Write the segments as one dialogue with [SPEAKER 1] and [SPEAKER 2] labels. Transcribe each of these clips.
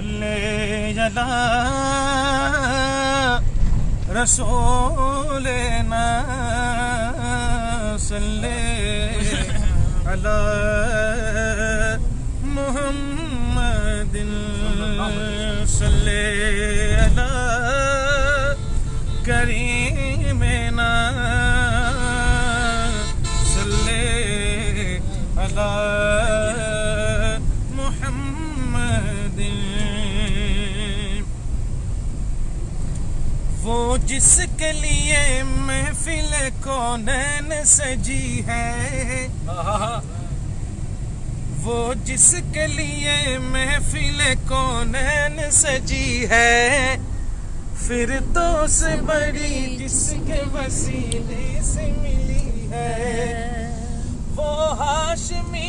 [SPEAKER 1] صلی علی رسولنا صلی علی محمد صلی علی کریمنا صلی علی محمد وہ جس کے لیے محفل کونین سجی ہے وہ جس کے لیے محفل کونین سجی ہے فردوس بڑی جس کے وسیلے سے ملی ہے وہ ہاشمی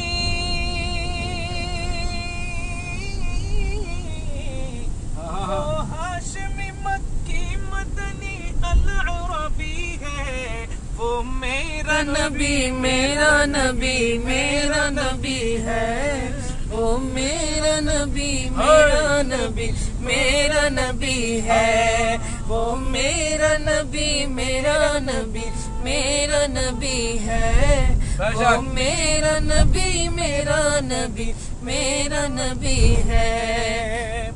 [SPEAKER 1] مکی مدنی العربی ہے وہ میرا نبی میرا نبی میرا نبی ہے وہ میرا نبی میرا نبی میرا نبی ہے وہ میرا نبی میرا نبی میرا نبی ہے وہ میرا نبی میرا نبی میرا نبی ہے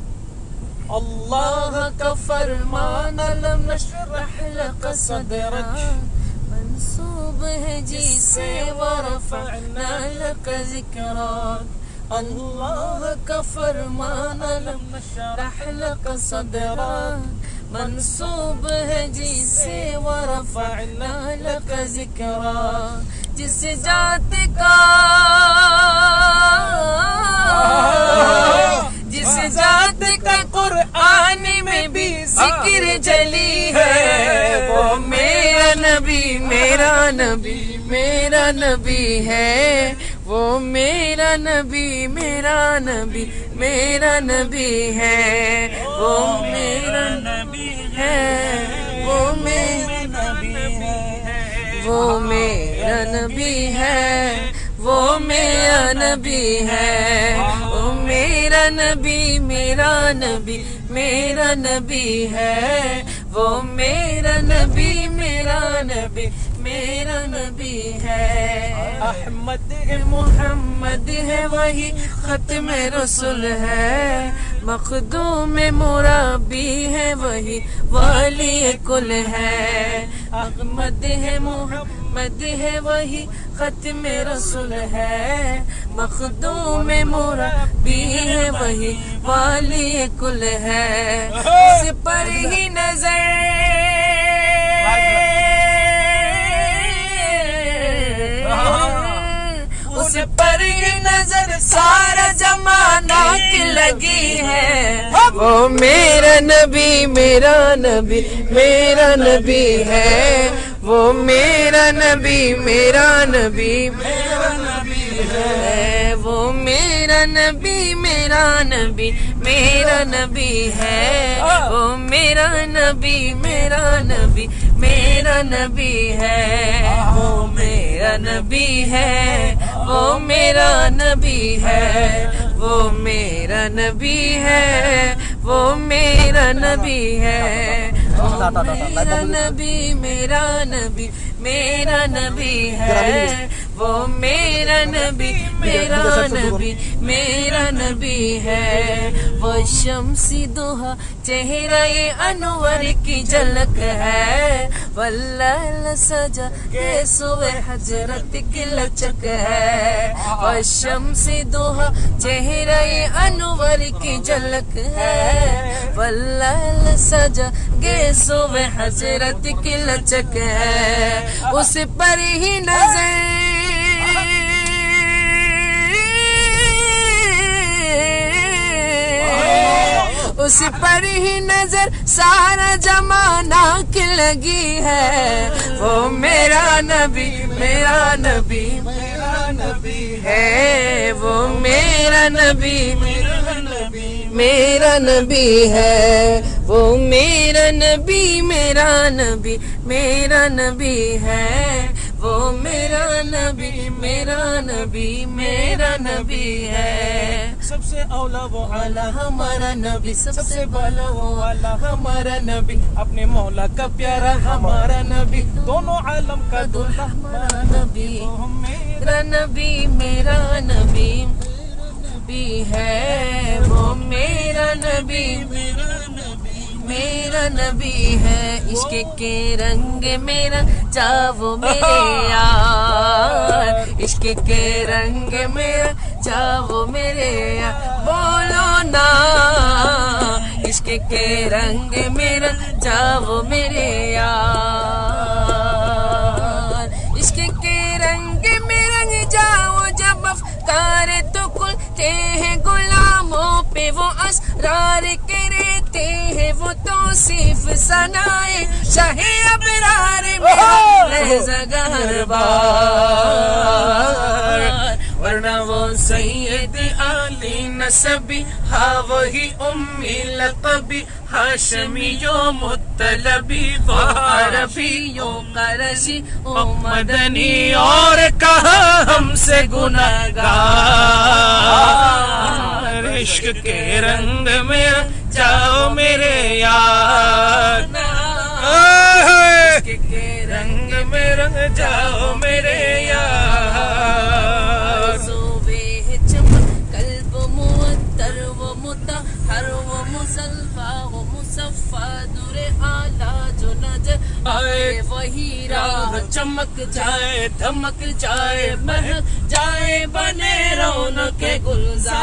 [SPEAKER 1] اللہ کا فرمان لم نشرح لك صدرك منصوب ہے جی سے ورفعنا لك ذکرک اللہ کا فرمان لم نشرح لك صدرك منصوب ہے جی سے ورفعنا لك ذکرک جس ذات کا جس ذات کا قرآن میں بھی ذکر جلی ہے وہ میرا نبی میرا نبی میرا نبی ہے وہ میرا نبی میرا نبی میرا نبی ہے وہ میرا نبی ہے وہ میرا نبی ہے وہ میرا نبی ہے وہ میرا نبی ہے وہ میرا نبی میرا نبی میرا نبی ہے وہ میرا نبی میرا نبی میرا نبی ہے احمد ہے محمد ہے وہی ختم رسول ہے مخدوم مرابی ہے وہی والی کل ہے احمد ہے محمد ہے وہی ختم رسول ہے مخدوم مرابی ہے وہی والی کل ہے اس پر ہی نظر اس پر ہی نظر سارا زمانہ کی لگی ہے وہ میرا نبی میرا نبی میرا نبی ہے وہ میرا نبی میرا نبی میرا نبی ہے وہ میرا نبی میرا نبی میرا نبی ہے وہ میرا نبی میرا نبی میرا نبی ہے وہ میرا نبی ہے وہ میرا نبی ہے وہ میرا نبی ہے وہ میرا نبی ہے میرا نبی میرا نبی میرا نبی ہے وہ میرا نبی میرا نبی میرا نبی ہے وہ شمسی دوہا چہرہ انور کی جھلک ہے واللیل سجا کے سوے حجرت کی لچک ہے وہ شمسی دوہا چہرہ انور کی جھلک ہے واللیل سجا کے سوے حجرت کی لچک ہے اس پر ہی نظر اس پر ہی نظر سارا زمانہ کی لگی ہے وہ میرا نبی میرا نبی میرا نبی ہے وہ میرا نبی میرا نبی میرا نبی ہے وہ میرا نبی میرا نبی میرا نبی ہے وہ میرا نبی میرا نبی میرا نبی ہے سب سے اولا وہ اعلیٰ ہمارا نبی، سب سے بالا وہ اعلیٰ ہمارا نبی، اپنے مولا کا پیارا ہمارا نبی، دونوں عالم کا دلہا ہمارا نبی، وہ میرا نبی میرا نبی بھی ہے، وہ میرا نبی میرا نبی ہے، عشق کے رنگ میرا جاؤ میرے یار، عشق کے رنگ میرا جاؤ میرے یار، بولو نا عشق کے رنگ میرا جاؤ میرے یار، عشق کے رنگ میں رنگ جاؤ جب افکار تو کھلتے ہیں غلاموں پہ، وہ اسرار کے رہتے ہیں وہ توصیف ثنائے شاہ ابرار میں لہذا ہر بار، ورنہ وہ سید علی نسبی، ہاں وہی امی لقبی، ہاشمی یو مطلبی، وہ عربی یو قرشی او مدنی، اور کہا ہم سے گناہگار، عشق کے رنگ میں جاؤ میرے یار، عشق کے رنگ میں رنگ جاؤ میرے یار، صوبے چمک قلب معطر و مطہر و مصفا و مصفا، دور اعلیٰ جو نظر آئے وہی راہ چمک جائے دھمک جائے مہک جائے بنے رونق گلزار،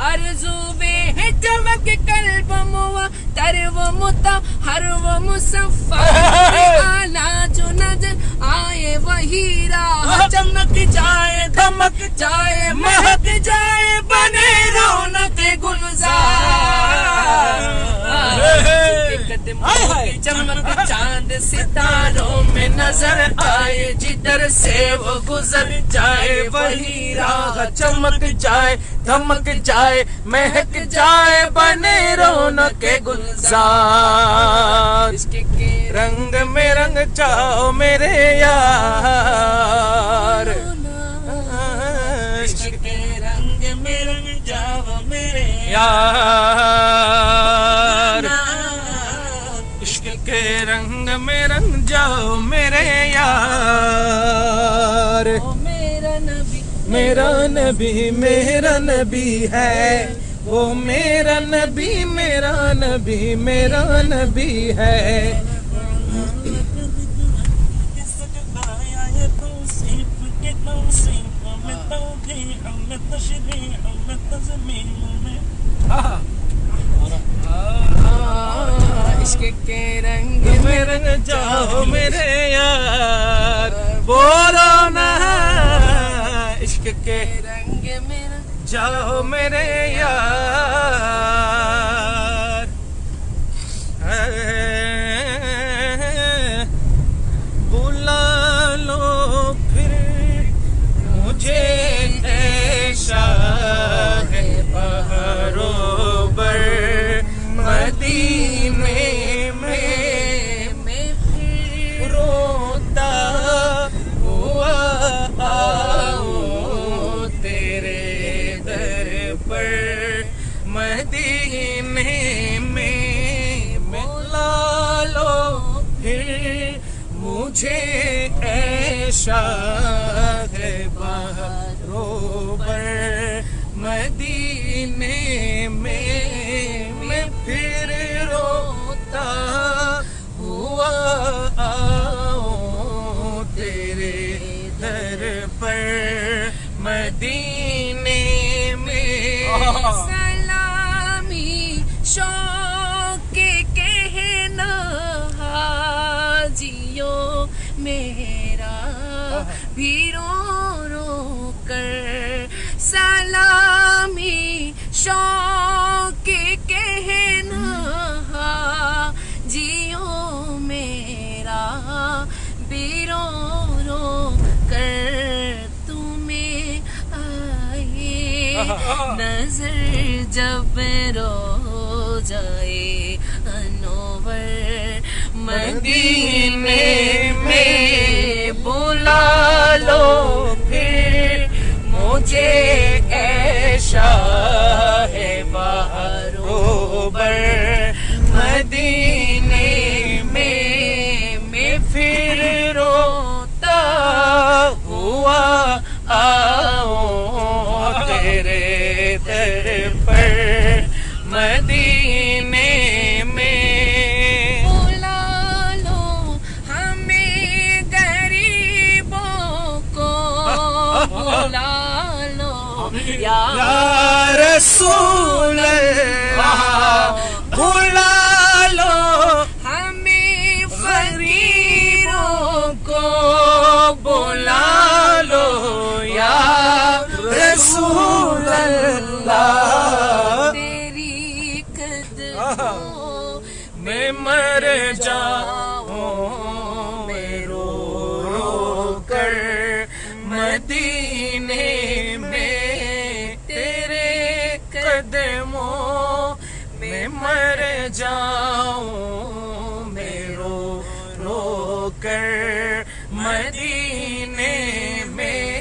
[SPEAKER 1] آرزو بے چمک قلب معطر و مطہر و مصفا، اعلیٰ جو نظر آئے وہی راہ چمک جائے دھمک جائے مہک جائے بنے رونق گلزار، چمک چاند ستاروں میں نظر آئے، جدھر سے وہ گزر جائے وہی راہ چمک جائے دھمک جائے مہک جائے بنے رونق گلزار، عشق کے رنگ میں رنگ جاؤ میرے یار، عشق کے رنگ میں رنگ جاؤ میرے یار، عشق کے رنگ میں رنگ جاؤ میرے یار، میرا نبی میرا نبی ہے، وہ میرا نبی میرا نبی میرا نبی ہے، عشق کے رنگ میں رنگ جاؤ میرے یار، بولو نا عشق کے رنگ میں جاؤ میرے یار، بلا لو پھر مجھے اے شاہ بہرو بر مدینے میں پھر روتا ہوا آؤں تیرے در پر، مدینے میں ملا لو پھر مجھے اے شاہ بہرو بر مدینے میں پھر روتا ہوا آؤں تیرے در پر، مدینے میں سلامی شوق کہنا حاجیوں میرا بھی رو رو کر، سلامی شوق کہنا حاجیوں میرا بھی رو رو کر، تمہیں آئے نظر جب رو جائے انور مدینے میں، بلا لو پھر مجھے اے شاہ بہروبر مدینے میں پھر روتا ہوا آؤں تیرے در پر مدینے میں
[SPEAKER 2] بلا لو ہمیں غریبوں کو بلا لو یا
[SPEAKER 1] رسول اللہ بلا لو
[SPEAKER 2] ہمیں
[SPEAKER 1] فقیروں کو بلا لو یا رسول اللہ
[SPEAKER 2] تیری قدموں
[SPEAKER 1] میں مر جاؤں میں رو رو کر مدینے میں تیرے قدموں میں مر جاؤں میں رو رو کر مدینے میں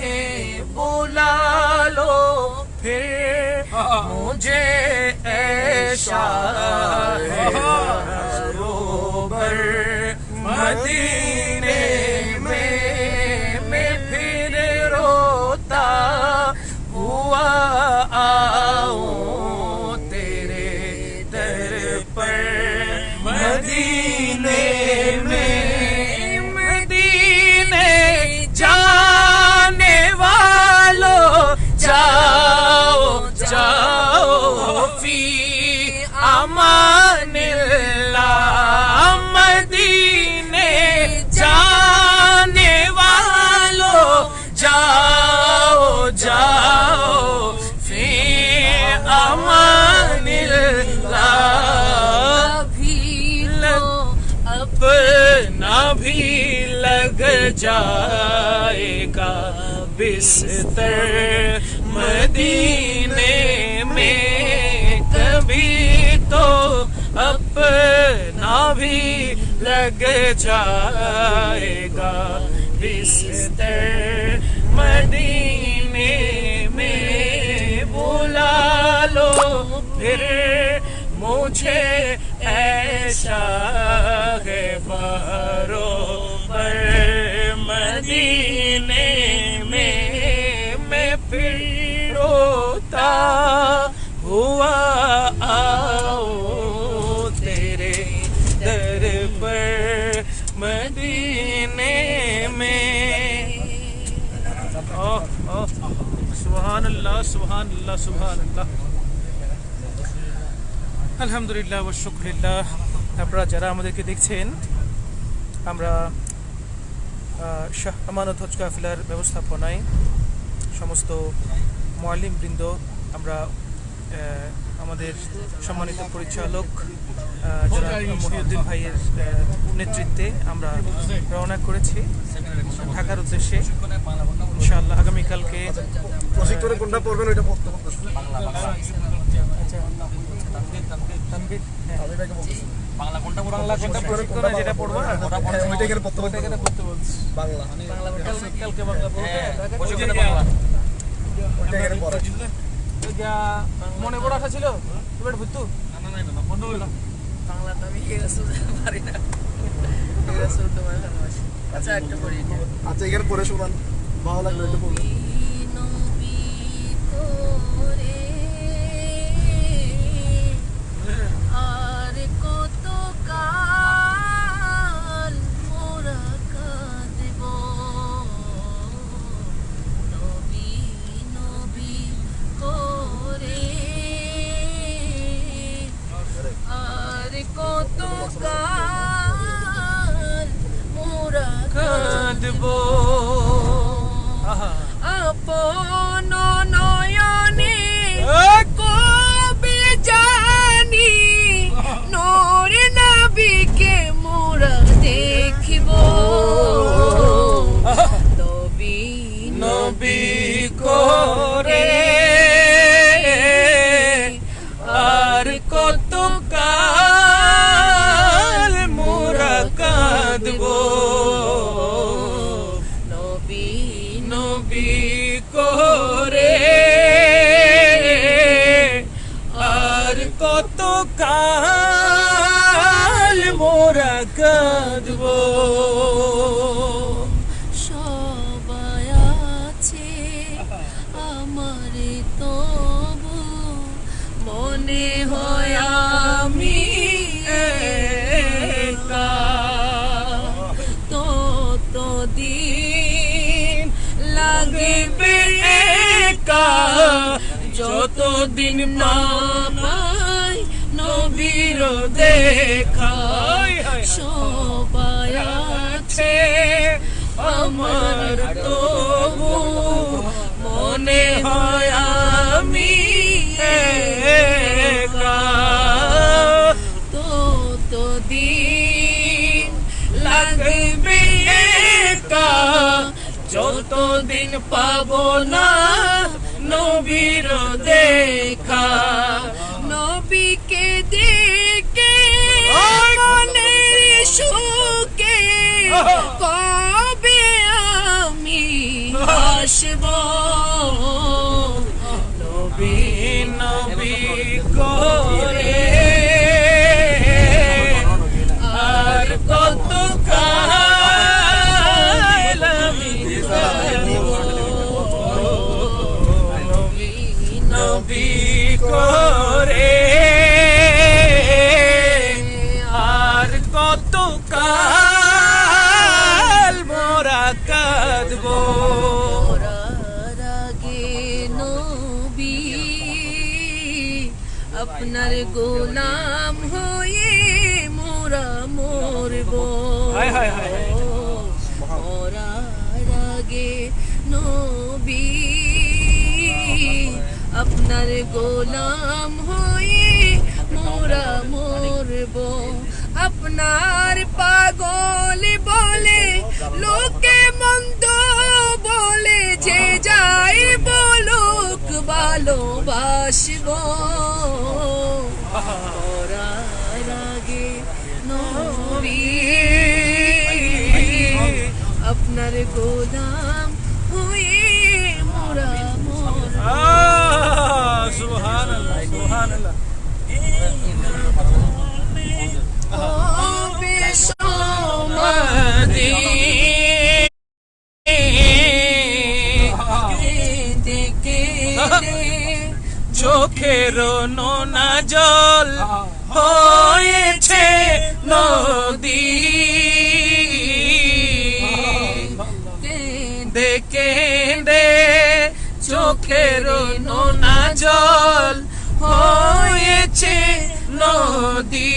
[SPEAKER 1] بلا لو پھر مجھے اے شاہ بہروبر مدینے میں پھر روتا ہوا آؤں تیرے در پر مدینے میں مدینے جانے والوں جاؤ جاؤ فی امان اللہ مدینے جانے والوں جاؤ جاؤ فی امان اللہ
[SPEAKER 2] ابھی تو
[SPEAKER 1] اپنا بھی لگ جائے گا بستر مدینے میں کبھی تو اپنا بھی لگ جائے گا بستر مدینے میں بلا لو پھر مجھے اے شاہ بہروبر مدینے میں پھر روتا ہوا آؤں تیرے در پر مدینے میں سبحان اللہ سبحان اللہ سبحان اللہ আলহামদুলিল্লাহ ওয়া শুকরিল্লাহ। আপনারা যারা আমাদেরকে দেখছেন, আমরা শাহ আমানত হজ কাফিলার ব্যবস্থাপনায় সমস্ত মুআল্লিম বৃন্দ, আমরা আমাদের সম্মানিত পরিচালক জনাব মহিউদ্দিন ভাইয়ের নেতৃত্বে আমরা রওনা করেছি ঢাকার উদ্দেশ্যে। ইনশাআল্লাহ আগামীকালকে
[SPEAKER 3] প্রশিক্ষণে কোনটা পড়বেন ওইটা পড়তে বলতেছে
[SPEAKER 1] তানভীর
[SPEAKER 3] বাংলা কোনটা
[SPEAKER 1] বাংলা কোনটা প্রশিক্ষণে যেটা পড়বো না
[SPEAKER 3] ওইটা এখানে পড়তে বলতে
[SPEAKER 1] বলছি
[SPEAKER 3] বাংলা
[SPEAKER 1] কালকে বাংলা পড়বো
[SPEAKER 3] প্রশিক্ষণে বাংলা ওইটা এখানে পড়া
[SPEAKER 1] মনে বড় আশা ছিল এবার বুঝতো বন্ধ হলো
[SPEAKER 2] বাংলা তো আমি পারি না তোমার ভালোবাসি। আচ্ছা একটা পড়ি
[SPEAKER 3] আচ্ছা এখানে পড়ে শোনান, ভালো লাগলো এটা পড়বেন।
[SPEAKER 2] আর কত কাল মোরা কাঁদব নবী নবী করে, আর কত কাল মোরা
[SPEAKER 1] কাঁদবো
[SPEAKER 2] কাঁদব রে তবু মনে হয় আমি একা ততদিন লাগবে একা যতদিন না পাই নবীর দেখা সবাই আছে আমার তবু মনে হয় আমি একা ততদিন লাগবে একা যতদিন পাবো না নবীর দেখা নবীকে দেখে মনের সুখে কবে আমি আসব নবী নবী করে আর কত কাল আমি নবী করে আর কত কাল মোরা কাঁদবো আগে নবী আপনার গোলাম হয়ে মোরা মরবো মরার আগে নবী আপনার গোলাম হয়ে মোরা মরবো আপনার পাগল বলে লোকে মন্দ বলে যে যাই বলুক ভালোবাসবো মরার আগে নবী আপনার গোলাম হয়ে মোরা মরবো
[SPEAKER 1] সুবহানাল্লাহ সুবহানাল্লাহ চোখের নোনা জল হয়েছে নদী কেঁদে কেঁদে চোখের নোনা জল হয়েছে নদী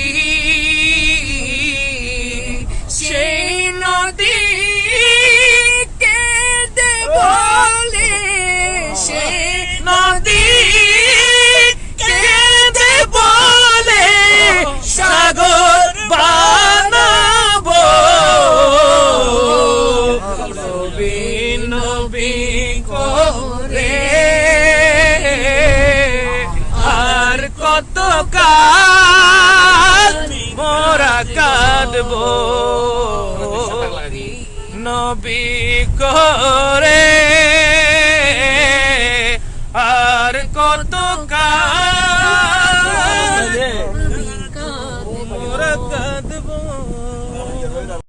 [SPEAKER 1] সেই নদী কেঁদে বলে সেই নদী কেঁদে বলে সাগর বানাবো নবী নবী করে আর কত কাল মোরা কাঁদবো নবী করে আর কত